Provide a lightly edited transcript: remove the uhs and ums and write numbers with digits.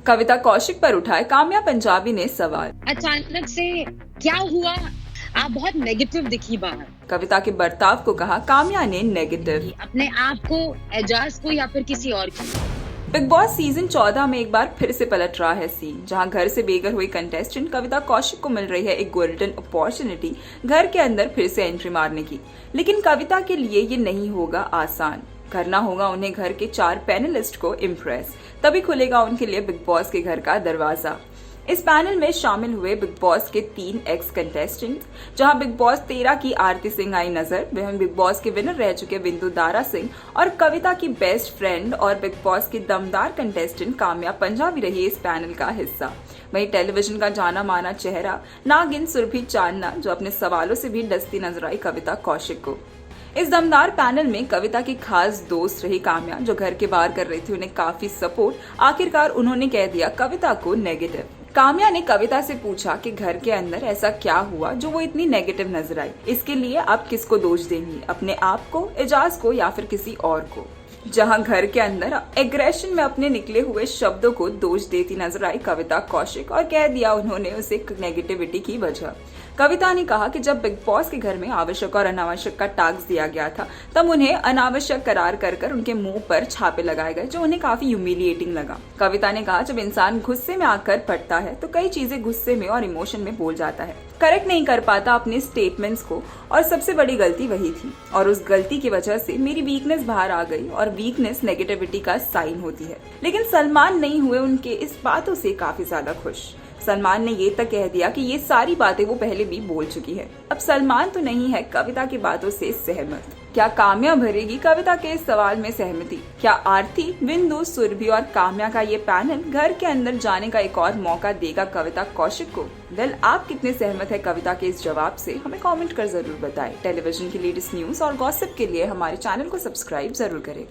कविता कौशिक पर उठाए काम्या पंजाबी ने सवाल। अचानक से क्या हुआ? आप बहुत नेगेटिव दिखी बाहर। कविता के बर्ताव को कहा काम्या ने नेगेटिव। अपने आप को, एजाज को या फिर किसी और की? बिग बॉस सीजन 14 में एक बार फिर से पलट रहा है सीन, जहां घर से बेघर हुई कंटेस्टेंट कविता कौशिक को मिल रही है एक गोल्डन अपॉर्चुनिटी घर के अंदर फिर से एंट्री मारने की। लेकिन कविता के लिए ये नहीं होगा आसान। करना होगा उन्हें घर के 4 पैनलिस्ट को इम्प्रेस, तभी खुलेगा उनके लिए बिग बॉस के घर का दरवाजा। इस पैनल में शामिल हुए बिग बॉस के 3 एक्स कंटेस्टेंट्स, जहां बिग बॉस 13 की आरती सिंह आई नजर, वहीं बिग बॉस के विनर रह चुके बिंदु दारा सिंह और कविता की बेस्ट फ्रेंड और बिग बॉस की दमदार कंटेस्टेंट काम्या पंजाबी रही इस पैनल का हिस्सा। वहीं टेलीविजन का जाना माना चेहरा नागिन सुरभि चांदना, जो अपने सवालों से भी डसती नजर आई कविता कौशिक को। इस दमदार पैनल में कविता की खास दोस्त रही काम्या, जो घर के बाहर कर रही थी उन्हें काफी सपोर्ट। आखिरकार उन्होंने कह दिया कविता को नेगेटिव। काम्या ने कविता से पूछा कि घर के अंदर ऐसा क्या हुआ जो वो इतनी नेगेटिव नजर आई। इसके लिए आप किसको दोष देंगी, अपने आप को, एजाज को या फिर किसी और को? जहां घर के अंदर एग्रेशन में अपने निकले हुए शब्दों को दोष देती नजर आई कविता कौशिक और कह दिया उन्होंने उसे नेगेटिविटी की वजह। कविता ने कहा कि जब बिग बॉस के घर में आवश्यक और अनावश्यक का टैक्स दिया गया था, तब उन्हें अनावश्यक करार कर उनके मुंह पर छापे लगाए गए, जो उन्हें काफी ह्यूमिलिएटिंग लगा। कविता ने कहा जब इंसान गुस्से में आकर पड़ता है तो कई चीजें गुस्से में और इमोशन में बोल जाता है, करेक्ट नहीं कर पाता अपने स्टेटमेंट्स को, और सबसे बड़ी गलती वही थी। और उस गलती की वजह से मेरी वीकनेस बाहर आ गई, और वीकनेस नेगेटिविटी का साइन होती है। लेकिन सलमान नहीं हुए उनके इस बातों से काफी ज्यादा खुश। सलमान ने ये तक कह दिया कि ये सारी बातें वो पहले भी बोल चुकी है। अब सलमान तो नहीं है कविता की बातों से सहमत। क्या काम्या भरेगी कविता के इस सवाल में सहमति? क्या आरती, बिंदु, सुरभि और काम्या का ये पैनल घर के अंदर जाने का एक और मौका देगा कविता कौशिक को? वेल, आप कितने सहमत है कविता के इस जवाब से, हमें कमेंट कर जरूर बताएं। टेलीविजन की लेटेस्ट न्यूज और गॉसिप के लिए हमारे चैनल को सब्सक्राइब जरूर करें।